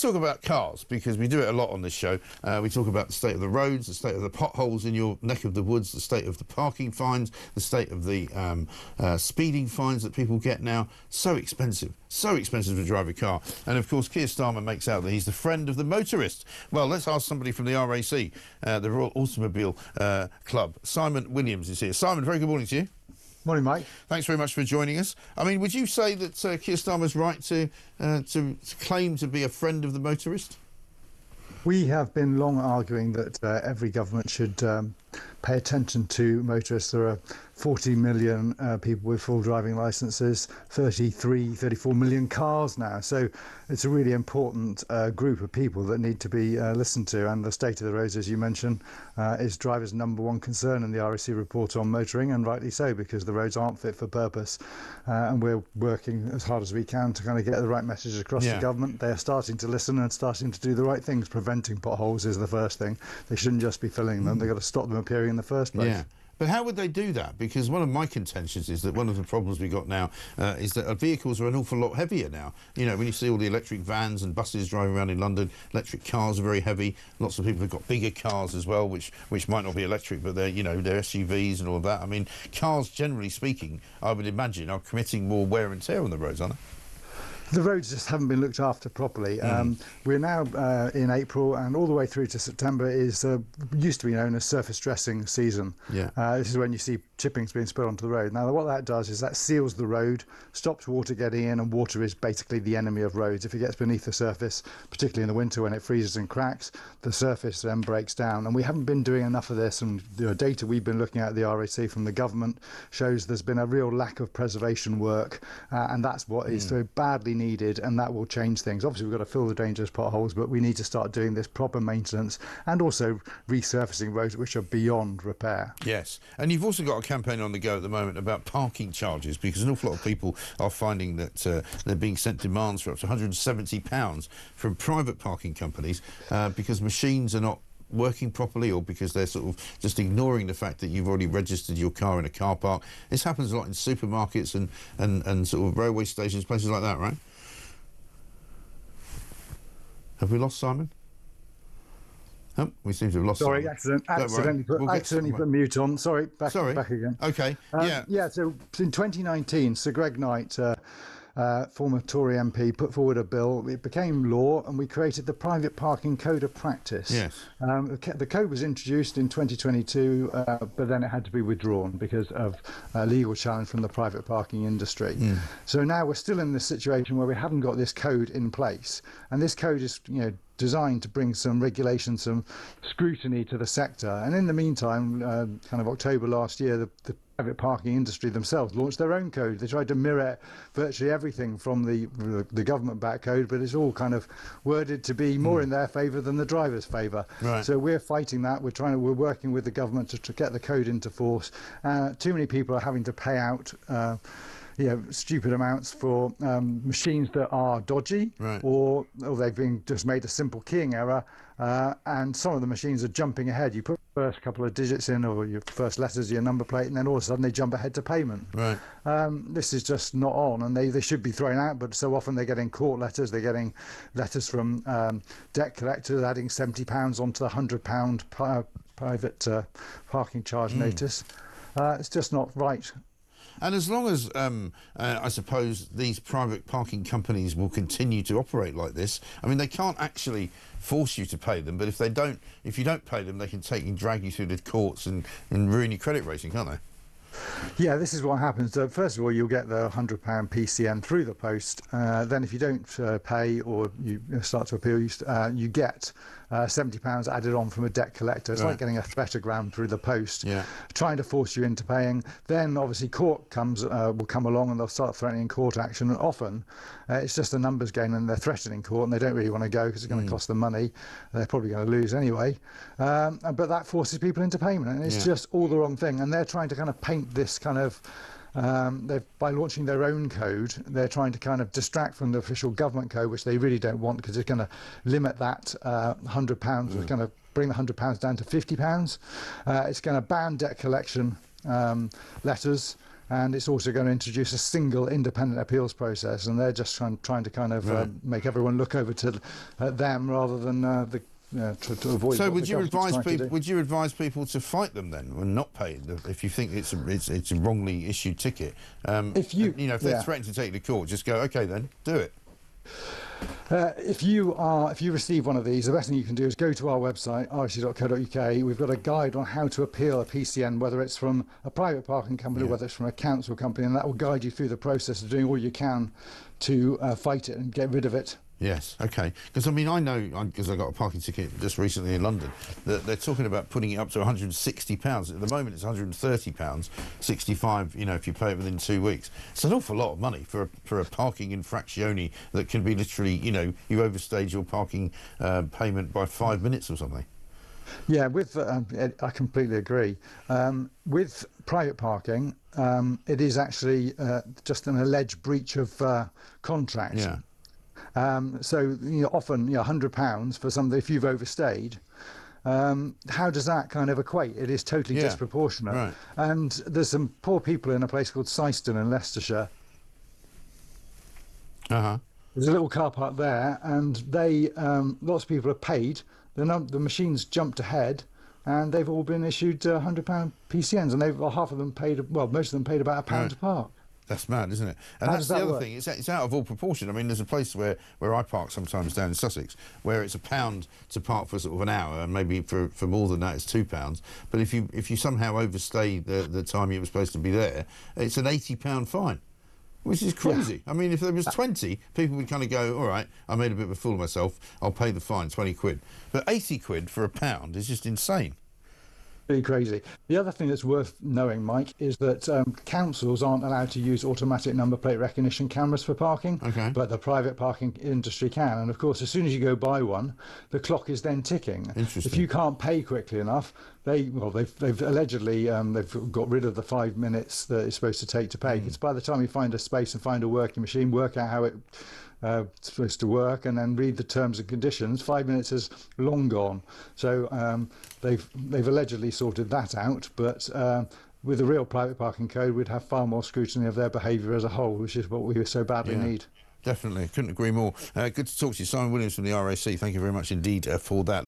talk about cars, because we do it a lot on this show. We talk about the state of the roads, the state of the potholes in your neck of the woods, the state of the parking fines, the state of the speeding fines that people get now. So expensive to drive a car. And of course, Keir Starmer makes out that he's the friend of the motorist. Well, let's ask somebody from the RAC, the Royal Automobile Club. Simon Williams is here. Simon, very good morning to you. Morning, Mike. Thanks very much for joining us. I mean, would you say that Keir Starmer's right to claim to be a friend of the motorist? We have been long arguing that every government should pay attention to motorists. There are 40 million people with full driving licences, 34 million cars now. So it's a really important group of people that need to be listened to. And the state of the roads, as you mentioned, is drivers' #1 concern in the RAC report on motoring, and rightly so, because the roads aren't fit for purpose. And we're working as hard as we can to kind of get the right messages across to government. They are starting to listen and starting to do the right things. Preventing potholes is the first thing. They shouldn't just be filling them. They've got to stop them appearing in the first place. Yeah. But how would they do that? Because one of my contentions is that one of the problems we got now is that vehicles are an awful lot heavier now. You know, when you see all the electric vans and buses driving around in London, electric cars are very heavy. Lots of people have got bigger cars as well, which might not be electric, but they're, you know, they're SUVs and all of that. I mean, cars, generally speaking, I would imagine, are committing more wear and tear on the roads, aren't they? The roads just haven't been looked after properly. We're now in April, and all the way through to September is used to be known as surface dressing season. This is when you see chippings being spilled onto the road. Now, what that does is that seals the road, stops water getting in, and water is basically the enemy of roads. If it gets beneath the surface, particularly in the winter when it freezes and cracks, the surface then breaks down. And we haven't been doing enough of this, and the data we've been looking at the RAC from the government shows there's been a real lack of preservation work, and that's what is so badly needed, and that will change things. Obviously, we've got to fill the dangerous potholes, but we need to start doing this proper maintenance and also resurfacing roads which are beyond repair. Yes, and you've also got a campaign on the go at the moment about parking charges, because an awful lot of people are finding that they're being sent demands for up to £170 from private parking companies because machines are not working properly, or because they're sort of just ignoring the fact that you've already registered your car in a car park. This happens a lot in supermarkets and sort of railway stations, places like that, right? Have we lost Simon? Oh, we seem to have lost Sorry, Simon. accidentally put mute on. Sorry, back again. Okay, Yeah, so in 2019, Sir Greg Knight, former Tory MP, put forward a bill. It became law, and we created the Private Parking Code of Practice. Yes. The code was introduced in 2022, but then it had to be withdrawn because of a legal challenge from the private parking industry. So now we're still in this situation where we haven't got this code in place, and this code is, designed to bring some regulation, some scrutiny to the sector. And in the meantime, kind of October last year, the private parking industry themselves launched their own code. They tried to mirror virtually everything from the government-backed code, but it's all kind of worded to be more in their favour than the driver's favour. Right. So we're fighting that. We're working with the government to get the code into force. Too many people are having to pay out stupid amounts for machines that are dodgy, right, or they've been just made a simple keying error, and some of the machines are jumping ahead. You put the first couple of digits in, or your first letters of your number plate, and then all of a sudden they jump ahead to payment. Right. This is just not on, and they should be thrown out, but so often they're getting court letters. They're getting letters from debt collectors adding £70 onto the £100 private parking charge notice. It's just not right. And as long as, I suppose, these private parking companies will continue to operate like this, I mean, they can't actually force you to pay them, but if you don't pay them, they can take and drag you through the courts and ruin your credit rating, can't they? Yeah, this is what happens. First of all, you'll get the £100 PCN through the post. Then if you don't pay, or you start to appeal, you get £70 added on from a debt collector. It's like getting a threatogram through the post, trying to force you into paying. Then obviously court will come along, and they'll start threatening court action. And often it's just a numbers game, and they're threatening court, and they don't really want to go because it's going to cost them money. They're probably going to lose anyway. But that forces people into payment, and it's just all the wrong thing. And they're trying to kind of paint this kind of by launching their own code, they're trying to kind of distract from the official government code, which they really don't want, because it's going to limit that £100. It's going to bring the £100 down to £50. It's going to ban debt collection letters. and it's also going to introduce a single independent appeals process, and they're just trying to kind of make everyone look over to them rather than to avoid. So would you advise people to fight them then and not pay if you think it's a wrongly issued ticket? If they're threatening to take you to court, just go, okay then, do it. If you receive one of these, the best thing you can do is go to our website, rc.co.uk. We've got a guide on how to appeal a PCN, whether it's from a private parking company, whether it's from a council company, and that will guide you through the process of doing all you can to fight it and get rid of it. Yes, okay. Because, I mean, I know, because I got a parking ticket just recently in London, that they're talking about putting it up to £160. At the moment, it's £130, 65, if you pay it within 2 weeks. It's an awful lot of money for a parking infractione that can be literally, you overstayed your parking payment by 5 minutes or something. Yeah, I completely agree. With private parking, it is actually just an alleged breach of contract. Yeah. So often £100 for something if you've overstayed. How does that kind of equate? It is totally disproportionate. Right. And there's some poor people in a place called Syston in Leicestershire. There's a little car park there, and they lots of people are paid. The machines jumped ahead, and they've all been issued £100 PCNs, and half of them paid. Well, most of them paid about £1 to park. That's mad, isn't it? And that's the other thing. It's out of all proportion. I mean, there's a place where I park sometimes down in Sussex where it's £1 to park for sort of an hour, and maybe for more than that it's £2. But if you somehow overstay the time you were supposed to be there, it's an £80 fine, which is crazy. Yeah. I mean, if there was 20, people would kind of go, all right, I made a bit of a fool of myself, I'll pay the fine, 20 quid. But 80 quid for £1 is just insane. Really crazy. The other thing that's worth knowing, Mike, is that councils aren't allowed to use automatic number plate recognition cameras for parking, but the private parking industry can. And of course, as soon as you go buy one, the clock is then ticking. Interesting. If you can't pay quickly enough, they've allegedly they've got rid of the 5 minutes that it's supposed to take to pay. It's by the time you find a space and find a working machine, work out how it's supposed to work, and then read the terms and conditions, 5 minutes is long gone. So they've allegedly sorted that out, but with a real private parking code, we'd have far more scrutiny of their behaviour as a whole, which is what we so badly need. Definitely, couldn't agree more. Good to talk to you, Simon Williams from the RAC. Thank you very much indeed for that.